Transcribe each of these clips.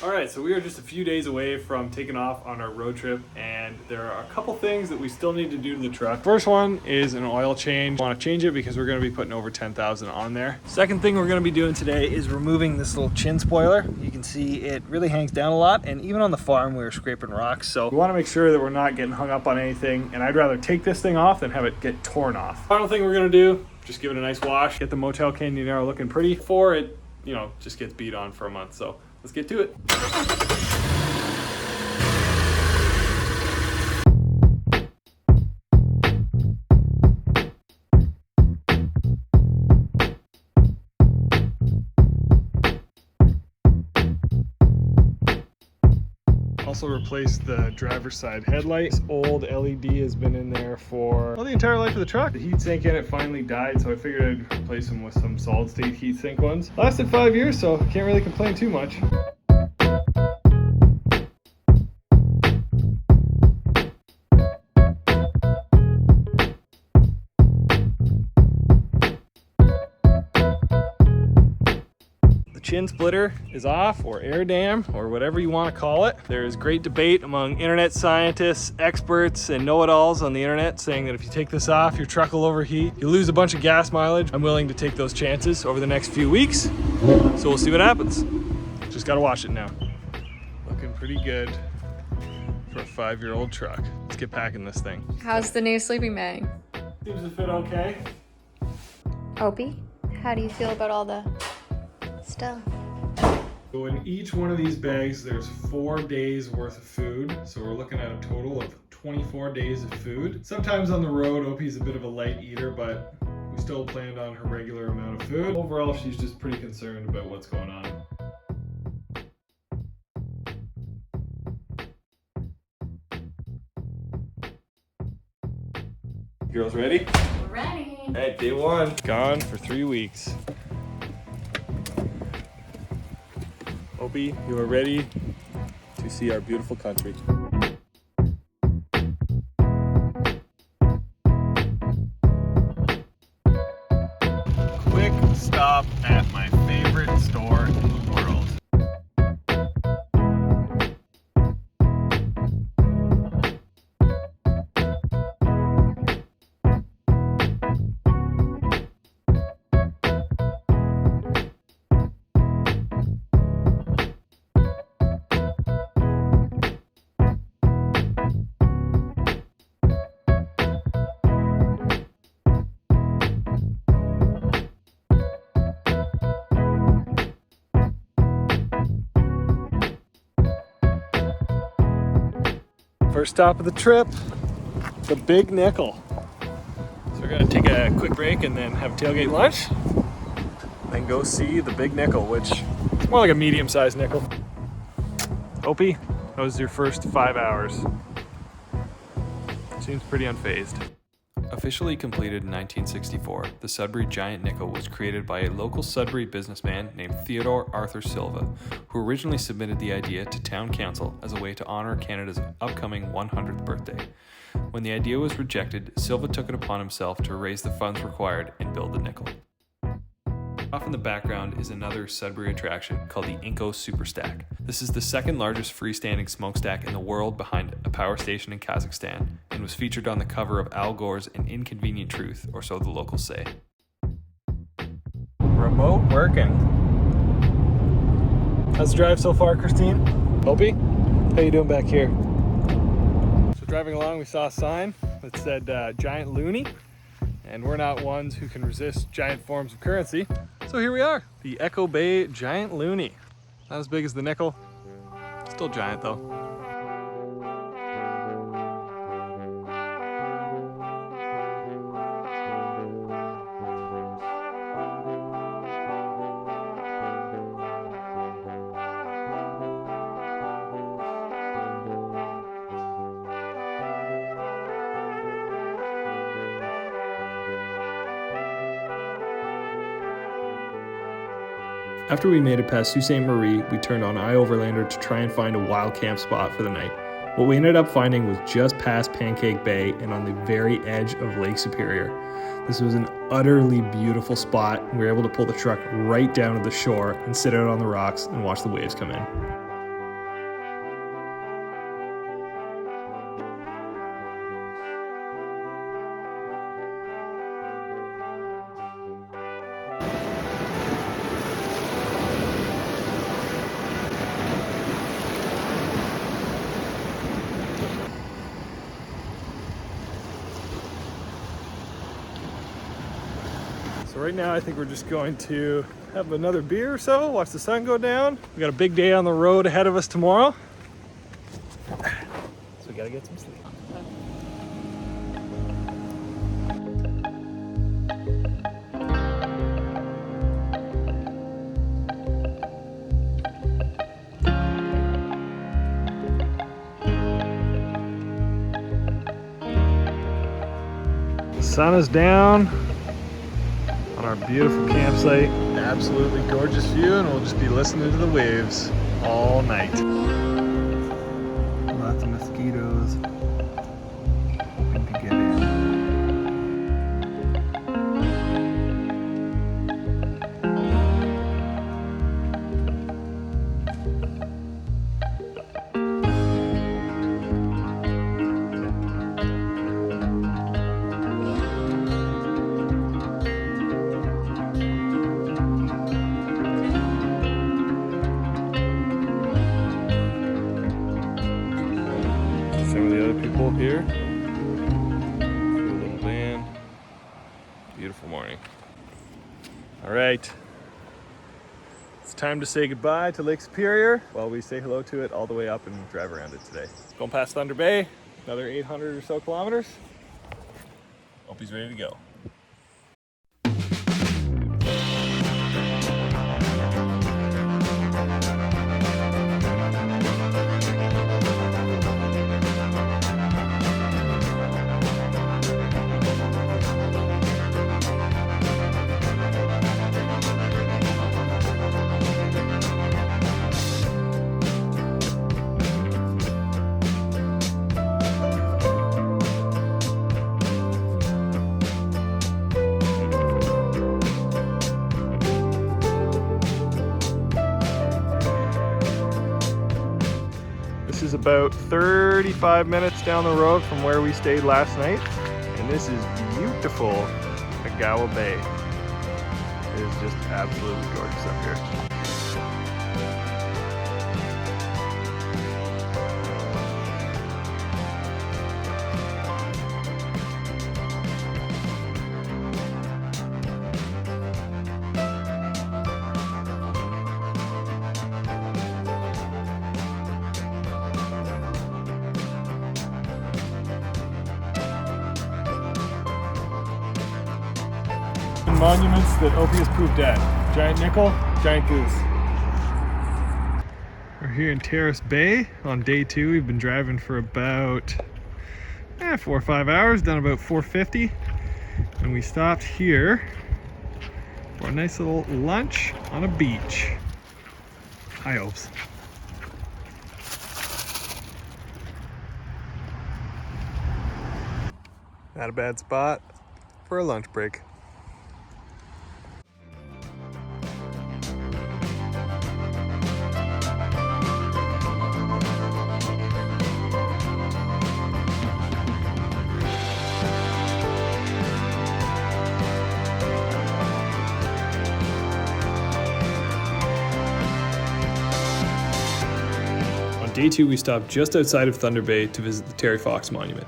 All right, so we are just a few days away from taking off on our road trip, and there are a couple things that we still need to do to the truck. First one is an oil change. I want to change it because we're going to be putting over 10,000 on there. Second thing we're going to be doing today is removing this little chin spoiler. You can see it really hangs down a lot, and even on the farm we were scraping rocks, so we want to make sure that we're not getting hung up on anything, and I'd rather take this thing off than have it get torn off. Final thing we're going to do, just give it a nice wash, get the Motel Canyonero looking pretty before it, you know, just gets beat on for a month. So let's get to it. Also replaced the driver's side headlight. This old LED has been in there for, well, the entire life of the truck. The heat sink in it finally died, so I figured I'd replace them with some solid state heat sink ones. Lasted 5 years, so can't really complain too much. Chin splitter is off, or air dam, or whatever you want to call it. There is great debate among internet scientists, experts, and know-it-alls on the internet saying that if you take this off, your truck will overheat. You lose a bunch of gas mileage. I'm willing to take those chances over the next few weeks, so we'll see what happens. Just gotta wash it now. Looking pretty good for a 5-year-old truck. Let's get packing this thing. How's the new sleeping bag? Seems to fit okay. Opie, how do you feel about all the stuff? So in each one of these bags, there's 4 days worth of food. So we're looking at a total of 24 days of food. Sometimes on the road, Opie's a bit of a light eater, but we still planned on her regular amount of food. Overall, she's just pretty concerned about what's going on. Girls ready? Ready. All right, day 1. Gone for 3 weeks. Opie, you are ready to see our beautiful country. Quick stop at my favorite store in the world. First stop of the trip, the Big Nickel. So we're gonna take a quick break and then have tailgate lunch, then go see the Big Nickel, which is more like a medium-sized nickel. Opie, that was your first 5 hours. Seems pretty unfazed. Officially completed in 1964, the Sudbury Giant Nickel was created by a local Sudbury businessman named Theodore Arthur Silva, who originally submitted the idea to town council as a way to honor Canada's upcoming 100th birthday. When the idea was rejected, Silva took it upon himself to raise the funds required and build the nickel. Off in the background is another Sudbury attraction called the Inco Superstack. This is the second largest freestanding smokestack in the world behind a power station in Kazakhstan, and was featured on the cover of Al Gore's An Inconvenient Truth, or so the locals say. Remote working. How's the drive so far, Christine? Opie, how you doing back here? So driving along, we saw a sign that said Giant Loony, and we're not ones who can resist giant forms of currency. So here we are, the Echo Bay Giant Loony. Not as big as the nickel, still giant though. After we made it past Sault Ste. Marie, we turned on I-Overlander to try and find a wild camp spot for the night. What we ended up finding was just past Pancake Bay and on the very edge of Lake Superior. This was an utterly beautiful spot. We were able to pull the truck right down to the shore and sit out on the rocks and watch the waves come in. So right now I think we're just going to have another beer or so, watch the sun go down. We got a big day on the road ahead of us tomorrow. So we gotta get some sleep. The sun is down on our beautiful campsite. Absolutely gorgeous view, and we'll just be listening to the waves all night. Lots of mosquitoes hoping to get in. Some of the other people here. Little van. Beautiful morning. All right. It's time to say goodbye to Lake Superior while we say hello to it all the way up and drive around it today. Going past Thunder Bay, another 800 or so kilometers. Hope he's ready to go. This is about 35 minutes down the road from where we stayed last night, and this is beautiful GOWA Bay. It is just absolutely gorgeous up here. Monuments that Opie has proved at. Giant nickel, giant goose. We're here in Terrace Bay on day 2. We've been driving for about 4 or 5 hours, done about 450. And we stopped here for a nice little lunch on a beach. High hopes. Not a bad spot for a lunch break. Day 2, we stopped just outside of Thunder Bay to visit the Terry Fox Monument.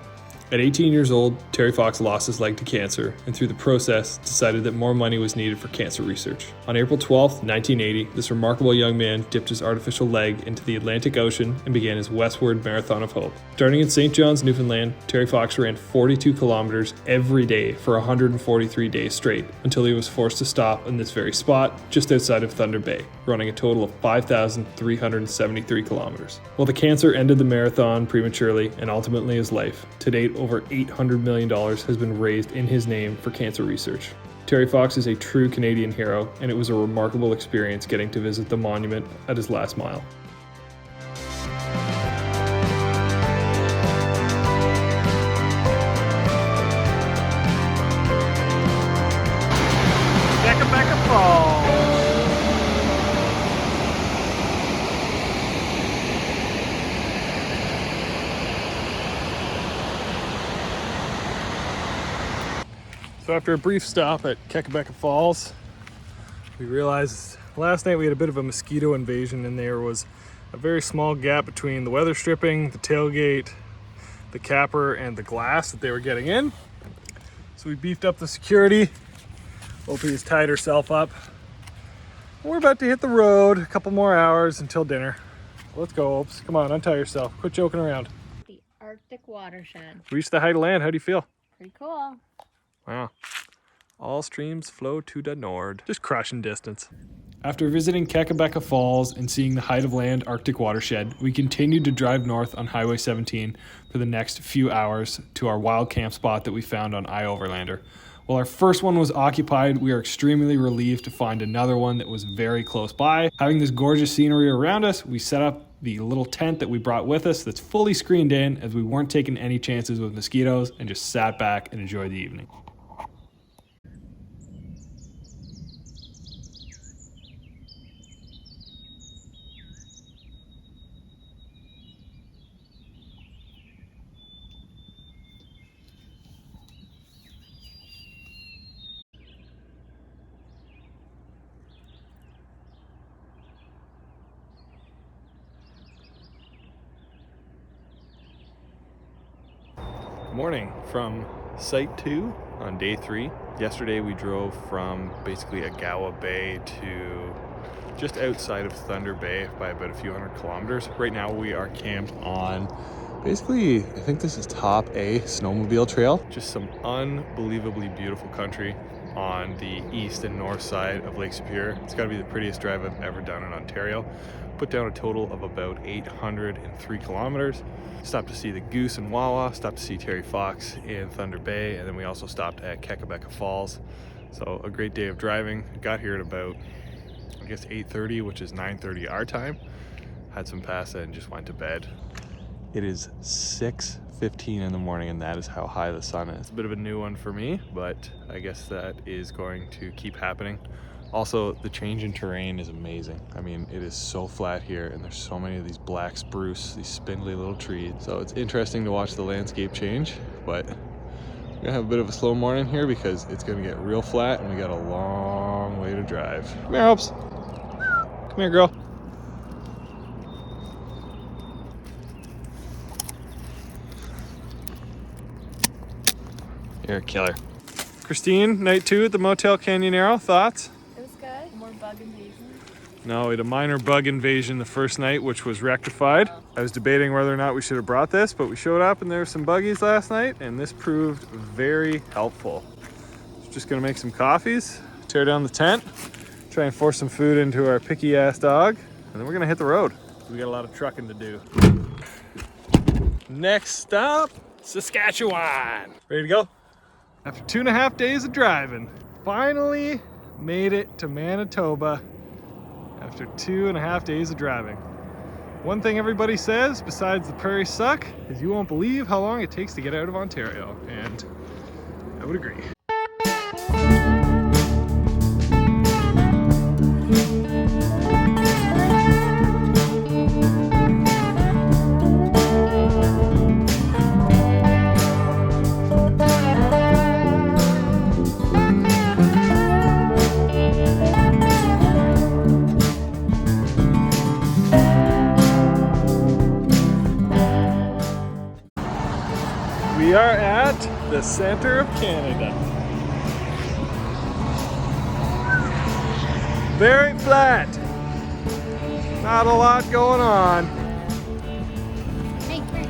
At 18 years old, Terry Fox lost his leg to cancer, and through the process, decided that more money was needed for cancer research. On April 12, 1980, this remarkable young man dipped his artificial leg into the Atlantic Ocean and began his westward marathon of hope. Starting in St. John's, Newfoundland, Terry Fox ran 42 kilometers every day for 143 days straight, until he was forced to stop in this very spot, just outside of Thunder Bay, running a total of 5,373 kilometers. While the cancer ended the marathon prematurely and ultimately his life, to date, over $800 million has been raised in his name for cancer research. Terry Fox is a true Canadian hero, and it was a remarkable experience getting to visit the monument at his last mile. Becca Falls. So after a brief stop at Kekabeka Falls, we realized last night we had a bit of a mosquito invasion, and there was a very small gap between the weather stripping, the tailgate, the capper, and the glass that they were getting in. So we beefed up the security, Opie has tied herself up. We're about to hit the road. A couple more hours until dinner. Let's go, Opes. Come on, untie yourself. Quit joking around. The Arctic watershed. Reach the height of land. How do you feel? Pretty cool. Wow. All streams flow to the north. Just crushing distance. After visiting Kakabeka Falls and seeing the height of land Arctic watershed, we continued to drive north on Highway 17 for the next few hours to our wild camp spot that we found on iOverlander. While our first one was occupied, we are extremely relieved to find another one that was very close by. Having this gorgeous scenery around us, we set up the little tent that we brought with us that's fully screened in, as we weren't taking any chances with mosquitoes, and just sat back and enjoyed the evening. Morning from Site 2 on day 3. Yesterday we drove from basically Agawa Bay to just outside of Thunder Bay by about a few hundred kilometers. Right now we are camped on basically, I think this is Top A snowmobile trail. Just some unbelievably beautiful country on the east and north side of Lake Superior. It's got to be the prettiest drive I've ever done in Ontario. Put down a total of about 803 kilometers. Stopped to see the Goose and WAWA, stopped to see Terry Fox in Thunder Bay, and then we also stopped at Kakabeka Falls. So a great day of driving. Got here at about, I guess, 8:30, which is 9:30 our time. Had some pasta and just went to bed. It is 6:15 in the morning, and that is how high the sun is. It's a bit of a new one for me, but I guess that is going to keep happening. Also, the change in terrain is amazing. I mean, it is so flat here, and there's so many of these black spruce, these spindly little trees. So it's interesting to watch the landscape change, but we're gonna have a bit of a slow morning here because it's gonna get real flat, and we got a long way to drive. Come here, Hopes. Come here, girl. You're a killer. Christine, night 2 at the Motel Canyonero, thoughts? It was good. More bug invasion. No, we had a minor bug invasion the first night, which was rectified. I was debating whether or not we should have brought this, but we showed up and there were some buggies last night, and this proved very helpful. Just gonna make some coffees, tear down the tent, try and force some food into our picky ass dog, and then we're gonna hit the road. We got a lot of trucking to do. Next stop, Saskatchewan. Ready to go? After 2.5 days of driving, finally made it to Manitoba after 2.5 days of driving. One thing everybody says, besides the prairies suck, is you won't believe how long it takes to get out of Ontario, and I would agree. We are at the center of Canada. Very flat. Not a lot going on. Hey, come here.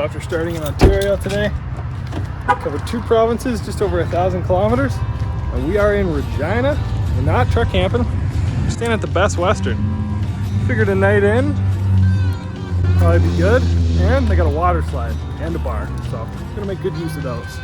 So after starting in Ontario today, I covered 2 provinces, just over 1,000 kilometers. And we are in Regina. We're not truck camping. We're staying at the Best Western. Figured a night in probably be good. And they got a water slide and a bar. So I'm gonna make good use of those.